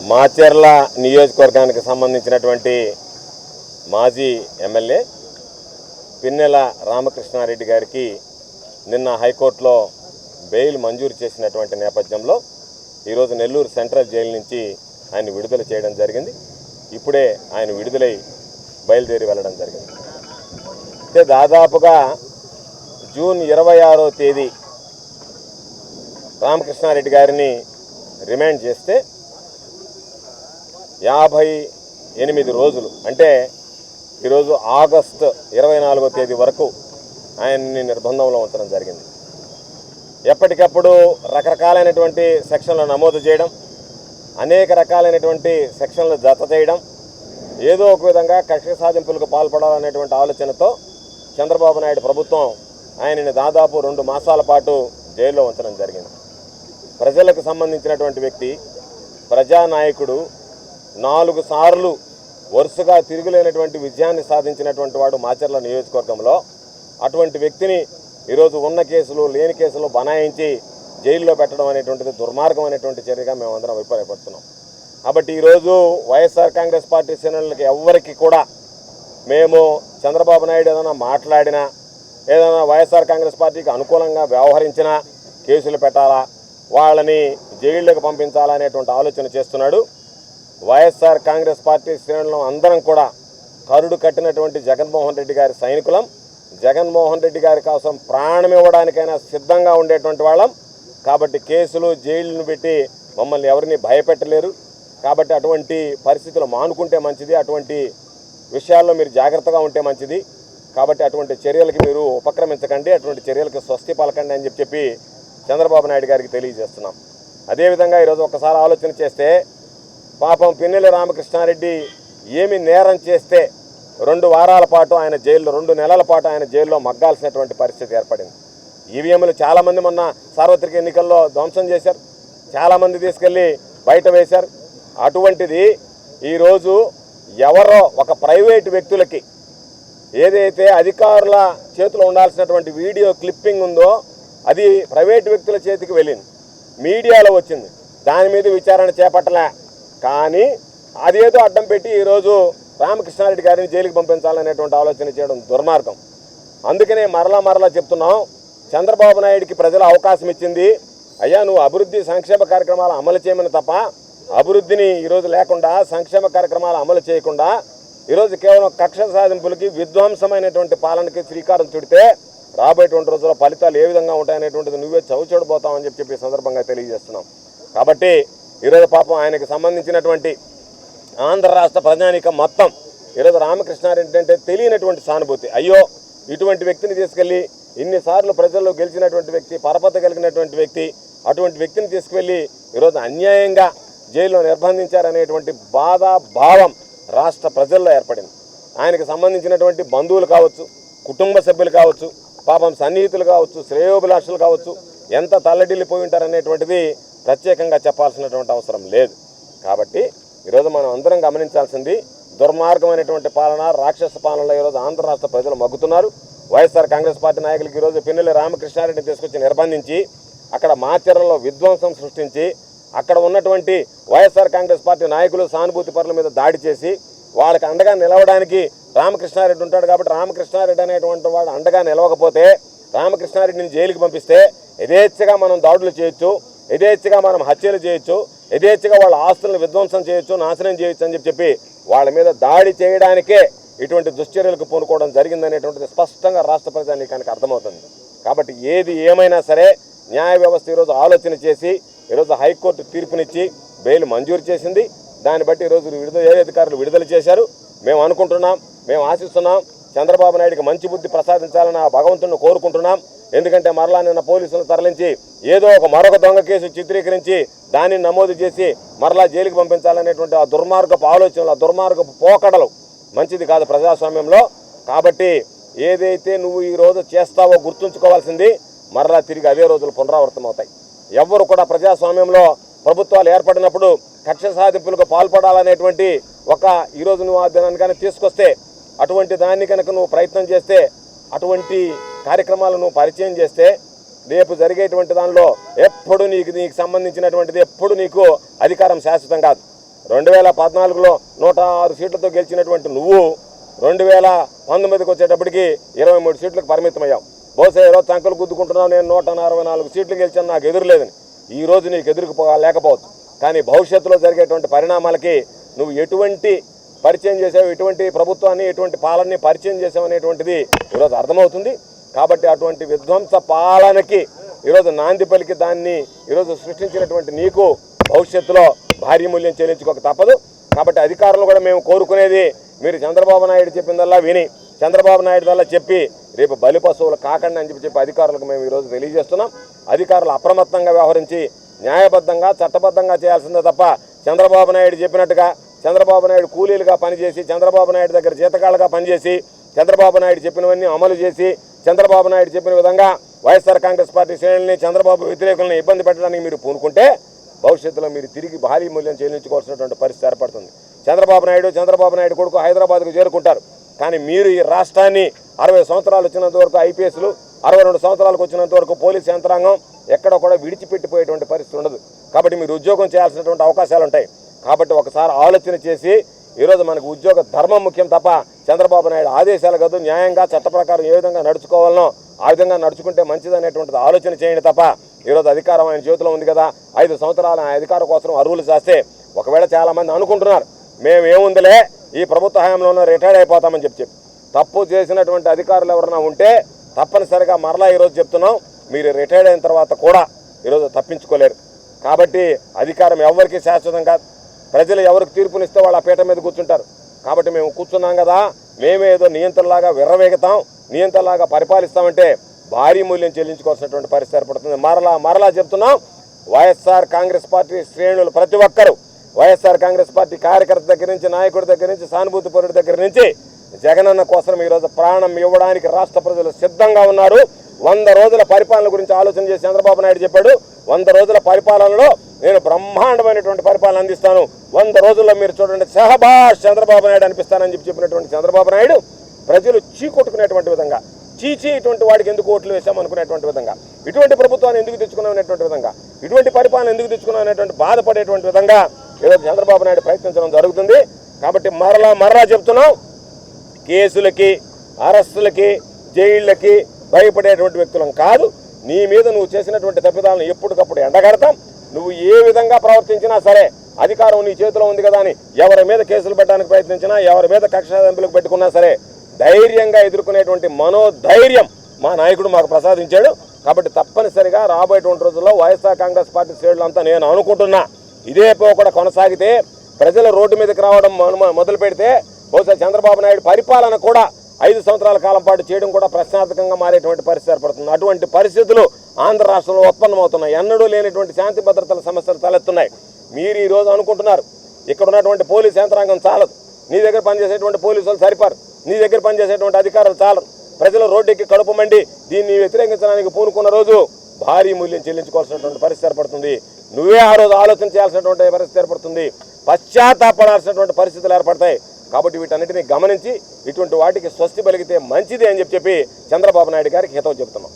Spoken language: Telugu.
మాచర్ల నియోజకవర్గానికి సంబంధించినటువంటి మాజీ ఎమ్మెల్యే పిన్నెల రామకృష్ణారెడ్డి గారికి నిన్న హైకోర్టులో బెయిల్ మంజూరు చేసినటువంటి నేపథ్యంలో ఈరోజు నెల్లూరు సెంట్రల్ జైలు నుంచి ఆయన విడుదల చేయడం జరిగింది. ఇప్పుడే ఆయన విడుదలై బయలుదేరి వెళ్ళడం జరిగింది. అయితే దాదాపుగా జూన్ 26వ తేదీ రామకృష్ణారెడ్డి గారిని రిమాండ్ చేస్తే 58 రోజులు అంటే ఈరోజు ఆగస్టు 24వ తేదీ వరకు ఆయన్ని నిర్బంధంలో ఉంచడం జరిగింది. ఎప్పటికప్పుడు రకరకాలైనటువంటి సెక్షన్లు నమోదు చేయడం, అనేక రకాలైనటువంటి సెక్షన్లు జత చేయడం, ఏదో ఒక విధంగా కక్ష సాధింపులకు పాల్పడాలనేటువంటి ఆలోచనతో చంద్రబాబు నాయుడు ప్రభుత్వం ఆయనని దాదాపు 2 మాసాల పాటు జైల్లో ఉంచడం జరిగింది. ప్రజలకు సంబంధించినటువంటి వ్యక్తి, ప్రజానాయకుడు, 4 సార్లు వరుసగా తిరుగులేనటువంటి విజయాన్ని సాధించినటువంటి వాడు మాచర్ల నియోజకవర్గంలో. అటువంటి వ్యక్తిని ఈరోజు ఉన్న కేసులు లేని కేసులు బనాయించి జైల్లో పెట్టడం అనేటువంటిది దుర్మార్గం అనేటువంటి చర్యగా మేమందరం అభిప్రాయపడుతున్నాం. కాబట్టి ఈరోజు వైఎస్ఆర్ కాంగ్రెస్ పార్టీ శ్రేణులకి ఎవ్వరికి కూడా మేము చంద్రబాబు నాయుడు ఏదైనా మాట్లాడినా, ఏదైనా వైఎస్ఆర్ కాంగ్రెస్ పార్టీకి అనుకూలంగా వ్యవహరించినా కేసులు పెట్టాలా, వాళ్ళని జైళ్ళకు పంపించాలనేటువంటి ఆలోచన చేస్తున్నాడు. వైఎస్ఆర్ కాంగ్రెస్ పార్టీ శ్రేణులను అందరం కూడా కరుడు కట్టినటువంటి జగన్మోహన్ రెడ్డి గారి సైనికులం. జగన్మోహన్ రెడ్డి గారి కోసం ప్రాణం ఇవ్వడానికైనా సిద్ధంగా ఉండేటువంటి వాళ్ళం. కాబట్టి కేసులు జైళ్ళను పెట్టి మమ్మల్ని ఎవరిని భయపెట్టలేరు. కాబట్టి అటువంటి పరిస్థితులు మానుకుంటే మంచిది, అటువంటి విషయాల్లో మీరు జాగ్రత్తగా ఉంటే మంచిది. కాబట్టి అటువంటి చర్యలకి మీరు ఉపక్రమించకండి, అటువంటి చర్యలకు స్వస్తి పలకండి అని చెప్పి చంద్రబాబు నాయుడు గారికి తెలియజేస్తున్నాం. అదేవిధంగా ఈరోజు ఒకసారి ఆలోచన చేస్తే పాపం పిన్నెల రామకృష్ణారెడ్డి ఏమి నేరం చేస్తే 2 వారాల పాటు ఆయన జైల్లో, 2 నెలల పాటు ఆయన జైల్లో మగ్గాల్సినటువంటి పరిస్థితి ఏర్పడింది. ఈవీఎంలు చాలామంది మొన్న సార్వత్రిక ఎన్నికల్లో ధ్వంసం చేశారు, చాలామంది తీసుకెళ్ళి బయట వేశారు. అటువంటిది ఈరోజు ఎవరో ఒక ప్రైవేటు వ్యక్తులకి ఏదైతే అధికారుల చేతిలో ఉండాల్సినటువంటి వీడియో క్లిప్పింగ్ ఉందో అది ప్రైవేటు వ్యక్తుల చేతికి వెళ్ళింది, మీడియాలో వచ్చింది. దాని మీద విచారణ చేపట్టలే. కానీ అదేదో అడ్డం పెట్టి ఈరోజు రామకృష్ణారెడ్డి గారిని జైలుకి పంపించాలనేటువంటి ఆలోచన చేయడం దుర్మార్గం. అందుకనే మరలా చెప్తున్నాం, చంద్రబాబు నాయుడికి ప్రజలు అవకాశం ఇచ్చింది. అయ్యా నువ్వు అభివృద్ధి సంక్షేమ కార్యక్రమాలు అమలు చేయమని తప్ప అభివృద్ధిని ఈరోజు లేకుండా, సంక్షేమ కార్యక్రమాలు అమలు చేయకుండా ఈరోజు కేవలం కక్ష సాధింపులకి, విధ్వంసమైనటువంటి పాలనకి శ్రీకారం చుడితే రాబోయేటువంటి రోజుల్లో ఫలితాలు ఏ విధంగా ఉంటాయనేటువంటిది నువ్వే చవిచూడబోతావని చెప్పి ఈ సందర్భంగా తెలియజేస్తున్నాం. కాబట్టి ఈరోజు పాపం ఆయనకు సంబంధించినటువంటి ఆంధ్ర రాష్ట్ర ప్రజానీకం మొత్తం ఈరోజు రామకృష్ణారెడ్డి అంటే తెలియనటువంటి సానుభూతి. అయ్యో ఇటువంటి వ్యక్తిని తీసుకెళ్ళి, ఇన్నిసార్లు ప్రజల్లో గెలిచినటువంటి వ్యక్తి, పరపతి కలిగినటువంటి వ్యక్తి, అటువంటి వ్యక్తిని తీసుకువెళ్ళి ఈరోజు అన్యాయంగా జైల్లో నిర్బంధించారనేటువంటి బాధ, భావం రాష్ట్ర ప్రజల్లో ఏర్పడింది. ఆయనకు సంబంధించినటువంటి బంధువులు కావచ్చు, కుటుంబ సభ్యులు కావచ్చు, పాపం సన్నిహితులు కావచ్చు, శ్రేయోభిలాషులు కావచ్చు, ఎంత తల్లడిల్లిపోయి ఉంటారనేటువంటిది ప్రత్యేకంగా చెప్పాల్సినటువంటి అవసరం లేదు. కాబట్టి ఈరోజు మనం అందరం గమనించాల్సింది, దుర్మార్గమైనటువంటి పాలన, రాక్షస పాలనలో ఈరోజు ఆంధ్ర రాష్ట్ర ప్రజలు మగ్గుతున్నారు. వైఎస్ఆర్ కాంగ్రెస్ పార్టీ నాయకులకి ఈరోజు పిన్నెల రామకృష్ణారెడ్డిని తీసుకొచ్చి నిర్బంధించి అక్కడ మాచర్లలో విధ్వంసం సృష్టించి అక్కడ ఉన్నటువంటి వైఎస్ఆర్ కాంగ్రెస్ పార్టీ నాయకులు, సానుభూతి పరుల మీద దాడి చేసి వాళ్ళకి అండగా నిలవడానికి రామకృష్ణారెడ్డి ఉంటాడు. కాబట్టి రామకృష్ణారెడ్డి అనేటువంటి వాడు అండగా నిలవకపోతే రామకృష్ణారెడ్డిని జైలుకి పంపిస్తే యథేచ్ఛగా మనం దాడులు చేయొచ్చు, యథేచ్ఛగా మనం హత్యలు చేయొచ్చు, యథేచ్ఛగా వాళ్ళ ఆస్తులను విధ్వంసం చేయొచ్చు, నాశనం చేయొచ్చు అని చెప్పి వాళ్ళ మీద దాడి చేయడానికే ఇటువంటి దుశ్చర్యలకు పూనుకోవడం జరిగిందనేటువంటిది స్పష్టంగా రాష్ట్ర ప్రజానీకానికి అర్థమవుతుంది. కాబట్టి ఏది ఏమైనా సరే న్యాయ వ్యవస్థ ఈరోజు ఆలోచన చేసి ఈరోజు హైకోర్టు తీర్పునిచ్చి బెయిల్ మంజూరు చేసింది. దాన్ని బట్టి ఈరోజు ఏ అధికారులు విడుదల చేశారు. మేము అనుకుంటున్నాం, మేము ఆశిస్తున్నాం, చంద్రబాబు నాయుడికి మంచి బుద్ధి ప్రసాదించాలని ఆ భగవంతుడిని కోరుకుంటున్నాం. ఎందుకంటే మరలా నిన్న పోలీసులను తరలించి ఏదో మరొక దొంగ కేసు చిత్రీకరించి దానిని నమోదు చేసి మరలా జైలుకి పంపించాలనేటువంటి ఆ దుర్మార్గపు ఆలోచనలు, ఆ దుర్మార్గపు పోకడలు మంచిది కాదు ప్రజాస్వామ్యంలో. కాబట్టి ఏదైతే నువ్వు ఈరోజు చేస్తావో గుర్తుంచుకోవాల్సింది, మరలా తిరిగి అదే రోజులు పునరావృతం అవుతాయి. ఎవ్వరు కూడా ప్రజాస్వామ్యంలో ప్రభుత్వాలు ఏర్పడినప్పుడు కక్ష సాధింపులకు పాల్పడాలనేటువంటి ఈరోజు నువ్వు ఆ దినాన్ని కానీ తీసుకొస్తే, అటువంటి దాన్ని కనుక నువ్వు ప్రయత్నం చేస్తే, అటువంటి కార్యక్రమాలను నువ్వు పరిచయం చేస్తే రేపు జరిగేటువంటి దానిలో ఎప్పుడు నీకు సంబంధించినటువంటిది ఎప్పుడు నీకు అధికారం శాశ్వతం కాదు. 2014లో 106 సీట్లతో గెలిచినటువంటి నువ్వు 2019కి వచ్చేటప్పటికి 23 సీట్లకు పరిమితమయ్యావు. బహుశా ఈరోజు సంకలు గుద్దుకుంటున్నావు, నేను 164 సీట్లు గెలిచాను, నాకు ఎదురులేదని. ఈరోజు నీకు లేకపోవచ్చు, కానీ భవిష్యత్తులో జరిగేటువంటి పరిణామాలకి నువ్వు ఎటువంటి పరిచయం చేసావు, ఎటువంటి ప్రభుత్వాన్ని, ఎటువంటి పాలనని పరిచయం చేసావు అనేటువంటిది ఈరోజు అర్థమవుతుంది. కాబట్టి అటువంటి విధ్వంస పాలనకి ఈరోజు నాంది పలికి దాన్ని ఈరోజు సృష్టించినటువంటి నీకు భవిష్యత్తులో భారీ మూల్యం చెల్లించుకోక తప్పదు. కాబట్టి అధికారులు కూడా మేము కోరుకునేది, మీరు చంద్రబాబు నాయుడు చెప్పిందల్లా విని, చంద్రబాబు నాయుడు వల్ల చెప్పి రేపు బలి పశువులు కాకండి అని చెప్పి అధికారులకు మేము ఈరోజు తెలియజేస్తున్నాం. అధికారులు అప్రమత్తంగా వ్యవహరించి న్యాయబద్ధంగా చట్టబద్ధంగా చేయాల్సిందే తప్ప చంద్రబాబు నాయుడు చెప్పినట్టుగా చంద్రబాబు నాయుడు కూలీలుగా పనిచేసి, చంద్రబాబు నాయుడు దగ్గర జీతగాళ్ళుగా పనిచేసి, చంద్రబాబు నాయుడు చెప్పినవన్నీ అమలు చేసి, చంద్రబాబు నాయుడు చెప్పిన విధంగా వైఎస్ఆర్ కాంగ్రెస్ పార్టీ శ్రేణుల్ని, చంద్రబాబు వ్యతిరేకులను ఇబ్బంది పెట్టడానికి మీరు పూనుకుంటే భవిష్యత్తులో మీరు తిరిగి భారీ మూల్యం చెల్లించుకోవాల్సినటువంటి పరిస్థితి ఏర్పడుతుంది. చంద్రబాబు నాయుడు కొడుకు హైదరాబాద్కు చేరుకుంటారు, కానీ మీరు ఈ రాష్ట్రాన్ని 60 సంవత్సరాలు వచ్చినంత వరకు ఐపీఎస్లు, 62 సంవత్సరాలకు వచ్చినంత వరకు పోలీసు యంత్రాంగం ఎక్కడ కూడా విడిచిపెట్టిపోయేటువంటి పరిస్థితి ఉండదు. కాబట్టి మీరు ఉద్యోగం చేయాల్సినటువంటి అవకాశాలు ఉంటాయి. కాబట్టి ఒకసారి ఆలోచన చేసి ఈరోజు మనకు ఉద్యోగ ధర్మం ముఖ్యం తప్ప చంద్రబాబు నాయుడు ఆదేశాలు కాదు, న్యాయంగా చట్ట ప్రకారం ఏ విధంగా నడుచుకోవాలనో ఆ విధంగా నడుచుకుంటే మంచిదనేటువంటిది ఆలోచన చేయండి తప్ప ఈరోజు అధికారం ఆయన చేతిలో ఉంది కదా, 5 సంవత్సరాలు ఆయన అధికారం కోసం అరువులు చేస్తే ఒకవేళ చాలామంది అనుకుంటున్నారు మేమేముందిలే ఈ ప్రభుత్వ హయాంలోనే రిటైర్డ్ అయిపోతామని చెప్పి తప్పు చేసినటువంటి అధికారులు ఎవరైనా ఉంటే తప్పనిసరిగా మరలా ఈరోజు చెప్తున్నాం, మీరు రిటైర్డ్ అయిన తర్వాత కూడా ఈరోజు తప్పించుకోలేరు. కాబట్టి అధికారం ఎవరికి శాశ్వతం కాదు, ప్రజలు ఎవరికి తీర్పునిస్తే వాళ్ళు ఆ పీట మీద కూర్చుంటారు. కాబట్టి మేము కూర్చున్నాం కదా, మేమేదో నియంత్రణలాగా విర్రవేగుతాం, నియంత్రణలాగా పరిపాలిస్తామంటే భారీ మూల్యం చెల్లించుకోవాల్సినటువంటి పరిస్థితి ఏర్పడుతుంది. మరలా చెప్తున్నాం, వైఎస్ఆర్ కాంగ్రెస్ పార్టీ శ్రేణులు ప్రతి ఒక్కరూ, వైఎస్ఆర్ కాంగ్రెస్ పార్టీ కార్యకర్త దగ్గర నుంచి, నాయకుడి దగ్గర నుంచి, సానుభూతి పరుడి దగ్గర నుంచి జగనన్న కోసం ఈరోజు ప్రాణం ఇవ్వడానికి రాష్ట్ర ప్రజలు సిద్ధంగా ఉన్నారు. 100 రోజుల పరిపాలన గురించి ఆలోచన చేసి చంద్రబాబు నాయుడు చెప్పాడు, 100 రోజుల పరిపాలనలో నేను బ్రహ్మాండమైనటువంటి పరిపాలన అందిస్తాను, 100 రోజుల్లో మీరు చూడండి షహబాష్ చంద్రబాబు నాయుడు అనిపిస్తానని చెప్పినటువంటి చంద్రబాబు నాయుడు ప్రజలు చీకొట్టుకునేటువంటి విధంగా, చీచీ ఇటువంటి వాడికి ఎందుకు ఓట్లు వేసామనుకునేటువంటి విధంగా, ఇటువంటి ప్రభుత్వాన్ని ఎందుకు తెచ్చుకున్నాం అనేటువంటి విధంగా, ఇటువంటి పరిపాలన ఎందుకు తెచ్చుకున్నాం అనేటువంటి బాధపడేటువంటి విధంగా ఈరోజు చంద్రబాబు నాయుడు ప్రయత్నించడం జరుగుతుంది. కాబట్టి మరలా చెప్తున్నాం, కేసులకి, అరెస్టులకి, జైళ్ళకి భయపడేటువంటి వ్యక్తులం కాదు. నీ మీద నువ్వు చేసినటువంటి తప్పిదాలను ఎప్పటికప్పుడు ఎండగడతాం. నువ్వు ఏ విధంగా ప్రవర్తించినా సరే అధికారం నీ చేతిలో ఉంది కదా అని ఎవరి మీద కేసులు పెట్టడానికి ప్రయత్నించినా, ఎవరి మీద కక్షాదింపులకు పెట్టుకున్నా సరే ధైర్యంగా ఎదుర్కొనేటువంటి మనోధైర్యం మా నాయకుడు మాకు ప్రసాదించాడు. కాబట్టి తప్పనిసరిగా రాబోయేటువంటి రోజుల్లో వైఎస్ఆర్ కాంగ్రెస్ పార్టీ శ్రేణులంతా నేను అనుకుంటున్నా ఇదే కూడా కొనసాగితే, ప్రజలు రోడ్డు మీదకి రావడం మొదలు పెడితే బహుశా చంద్రబాబు నాయుడు పరిపాలన కూడా 5 సంవత్సరాల కాలం పాటు చేయడం కూడా ప్రశ్నార్థకంగా మారేటువంటి పరిస్థితి ఏర్పడుతుంది. అటువంటి పరిస్థితులు ఆంధ్ర రాష్ట్రంలో ఉత్పన్నమవుతున్నాయి. ఎన్నడూ లేనటువంటి శాంతి భద్రతల సమస్యలు తలెత్తున్నాయి. మీరు ఈరోజు అనుకుంటున్నారు ఇక్కడ ఉన్నటువంటి పోలీసు యంత్రాంగం చాలదు, నీ దగ్గర పనిచేసేటువంటి పోలీసులు సరిపారు, నీ దగ్గర పనిచేసేటువంటి అధికారులు చాలరు, ప్రజలు రోడ్డెక్కి కడుపు మండి దీన్ని వ్యతిరేకించడానికి పూనుకున్న రోజు భారీ మూల్యం చెల్లించుకోవాల్సినటువంటి పరిస్థితి ఏర్పడుతుంది. నువ్వే ఆ రోజు ఆలోచన చేయాల్సినటువంటి పరిస్థితి ఏర్పడుతుంది, పశ్చాత్తాపడాల్సినటువంటి పరిస్థితులు ఏర్పడతాయి. కాబట్టి వీటన్నిటిని గమనించి ఇటువంటి వాటికి స్వస్తి పలికితే మంచిది అని చెప్పి చంద్రబాబు నాయుడు గారికి హితవు చెప్తున్నాం.